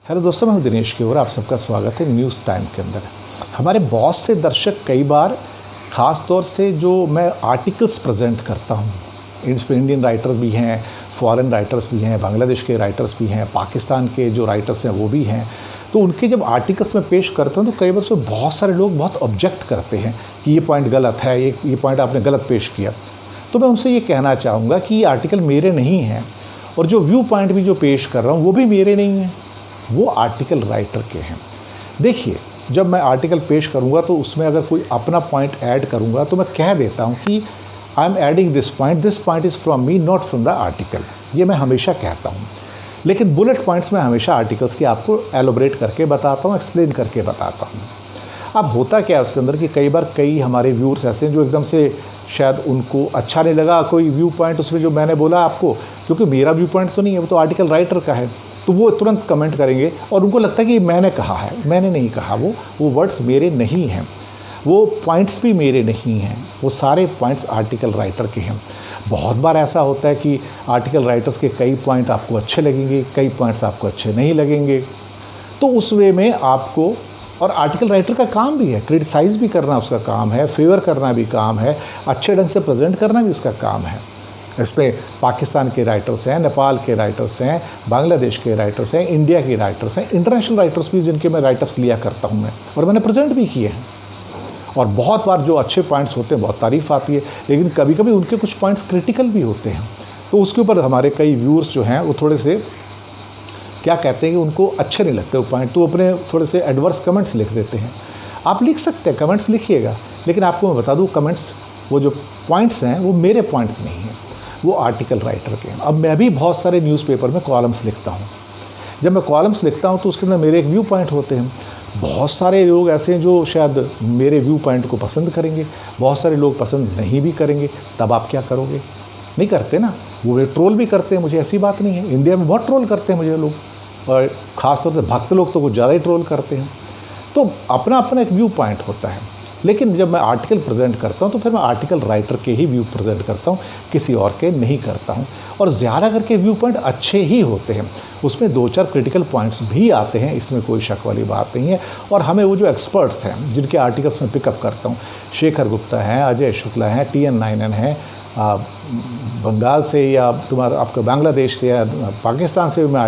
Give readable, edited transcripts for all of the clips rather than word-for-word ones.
Hello दोस्तों, मैं हूं दिनेश की और आप सबका स्वागत है न्यूज़ टाइम के अंदर। हमारे बहुत से दर्शक कई बार ख़ास तौर से जो मैं आर्टिकल्स प्रेजेंट करता हूं, इसमें इंडियन राइटर भी हैं, फॉरेन राइटर्स भी हैं, बांग्लादेश के राइटर्स भी हैं, पाकिस्तान के जो राइटर्स हैं वो भी हैं। तो उनके जब आर्टिकल्स में पेश करता हूँ तो कई बार उसमें बहुत सारे लोग बहुत ऑब्जेक्ट करते हैं कि ये पॉइंट गलत है, ये पॉइंट आपने गलत पेश किया। तो मैं उनसे ये कहना चाहूँगा कि ये आर्टिकल मेरे नहीं हैं और जो व्यू पॉइंट भी जो पेश कर रहा हूँ वो भी मेरे नहीं हैं, वो आर्टिकल राइटर के हैं। देखिए, जब मैं आर्टिकल पेश करूंगा तो उसमें अगर कोई अपना पॉइंट ऐड करूंगा तो मैं कह देता हूं कि I am adding this point is from me not from the article. ये मैं हमेशा कहता हूं। लेकिन बुलेट पॉइंट्स में हमेशा आर्टिकल्स की आपको एलोबरेट करके बताता हूं, एक्सप्लेन करके बताता हूं। अब होता क्या है उसके अंदर कि कई बार कई हमारे व्यूअर्स ऐसे हैं जो एकदम से शायद उनको अच्छा नहीं लगा कोई व्यू पॉइंट उसमें जो मैंने बोला आपको, क्योंकि मेरा व्यू पॉइंट तो नहीं है, वो तो आर्टिकल राइटर का है। तो वो तुरंत कमेंट करेंगे और उनको लगता है कि मैंने कहा है। मैंने नहीं कहा, वो वर्ड्स मेरे नहीं हैं, वो पॉइंट्स भी मेरे नहीं हैं, वो सारे पॉइंट्स आर्टिकल राइटर के हैं। बहुत बार ऐसा होता है कि आर्टिकल राइटर्स के कई पॉइंट आपको अच्छे लगेंगे, कई पॉइंट्स आपको अच्छे नहीं लगेंगे। तो उस वे में आपको, और आर्टिकल राइटर का काम भी है, क्रिटिसाइज़ भी करना उसका काम है, फेवर करना भी काम है, अच्छे ढंग से प्रेजेंट करना भी उसका काम है। इसमें पाकिस्तान के राइटर्स हैं, नेपाल के राइटर्स हैं, बांग्लादेश के राइटर्स हैं, इंडिया के राइटर्स हैं, इंटरनेशनल राइटर्स भी जिनके मैं राइटर्स लिया करता हूं मैं, और मैंने प्रेजेंट भी किए हैं। और बहुत बार जो अच्छे पॉइंट्स होते हैं बहुत तारीफ़ आती है, लेकिन कभी कभी उनके कुछ पॉइंट्स क्रिटिकल भी होते हैं। तो उसके ऊपर हमारे कई व्यूअर्स जो हैं वो थोड़े से क्या कहते हैं कि उनको अच्छे नहीं लगते वो पॉइंट, तो अपने थोड़े से एडवर्स कमेंट्स लिख देते हैं। आप लिख सकते हैं, कमेंट्स लिखिएगा, लेकिन आपको मैं बता दूँ कमेंट्स, वो जो पॉइंट्स हैं वो मेरे पॉइंट्स नहीं हैं, वो आर्टिकल राइटर के हैं। अब मैं भी बहुत सारे न्यूज़पेपर में कॉलम्स लिखता हूँ। जब मैं कॉलम्स लिखता हूँ तो उसके अंदर मेरे एक व्यू पॉइंट होते हैं। बहुत सारे लोग ऐसे हैं जो शायद मेरे व्यू पॉइंट को पसंद करेंगे, बहुत सारे लोग पसंद नहीं भी करेंगे। तब आप क्या करोगे? नहीं करते ना, वो ट्रोल भी करते हैं मुझे, ऐसी बात नहीं है। इंडिया में बहुत ट्रोल करते हैं मुझे लोग, और ख़ासतौर से भक्त लोग तो कुछ ज़्यादा ही ट्रोल करते हैं। तो अपना अपना एक व्यू पॉइंट होता है। लेकिन जब मैं आर्टिकल प्रेजेंट करता हूं तो फिर मैं आर्टिकल राइटर के ही व्यू प्रेजेंट करता हूं, किसी और के नहीं करता हूं। और ज़्यादा करके व्यू पॉइंट अच्छे ही होते हैं, उसमें 2-4 क्रिटिकल पॉइंट्स भी आते हैं, इसमें कोई शक वाली बात नहीं है। और हमें वो जो एक्सपर्ट्स हैं जिनके आर्टिकल्स में पिकअप करता हूँ, शेखर गुप्ता हैं, अजय शुक्ला हैं, TN नायनन हैं, बंगाल से या आपके बांग्लादेश से या पाकिस्तान से भी मैं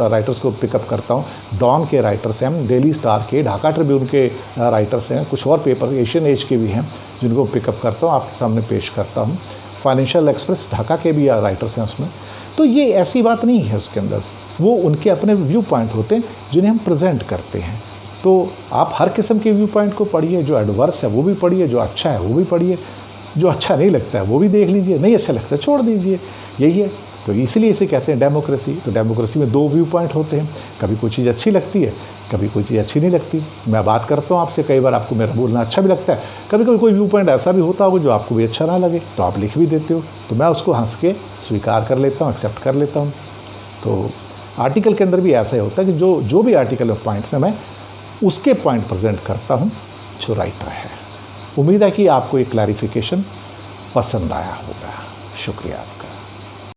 राइटर्स को पिकअप करता हूँ। डॉन के राइटर्स हैं, डेली स्टार के, ढाका ट्रिब्यून के राइटर्स हैं, कुछ और पेपर एशियन एज के भी हैं जिनको पिकअप करता हूँ, आपके सामने पेश करता हूँ। फाइनेंशियल एक्सप्रेस ढाका के भी राइटर्स हैं उसमें। तो ये ऐसी बात नहीं है उसके अंदर, वो उनके अपने व्यू पॉइंट होते हैं जिन्हें हम प्रेजेंट करते हैं। तो आप हर किस्म के व्यू पॉइंट को पढ़िए, जो एडवर्स है वो भी पढ़िए, जो अच्छा है वो भी पढ़िए, जो अच्छा नहीं लगता है वो भी देख लीजिए, नहीं अच्छा लगता है छोड़ दीजिए, यही है। तो इसीलिए इसे कहते हैं डेमोक्रेसी। तो डेमोक्रेसी में 2 व्यू पॉइंट होते हैं, कभी कोई चीज़ अच्छी लगती है, कभी कोई चीज़ अच्छी नहीं लगती। मैं बात करता हूँ आपसे, कई बार आपको मेरा बोलना अच्छा भी लगता है, कभी कभी कोई व्यू पॉइंट ऐसा भी होता होगा जो आपको भी अच्छा ना लगे, तो आप लिख भी देते हो, तो मैं उसको हंस के स्वीकार कर लेता हूँ, एक्सेप्ट कर लेता हूँ। तो आर्टिकल के अंदर भी ऐसा ही होता है कि जो भी आर्टिकल में पॉइंट्स हैं मैं उसके पॉइंट प्रेजेंट करता हूँ जो राइटर है। उम्मीद है कि आपको एक क्लैरिफिकेशन पसंद आया होगा। शुक्रिया।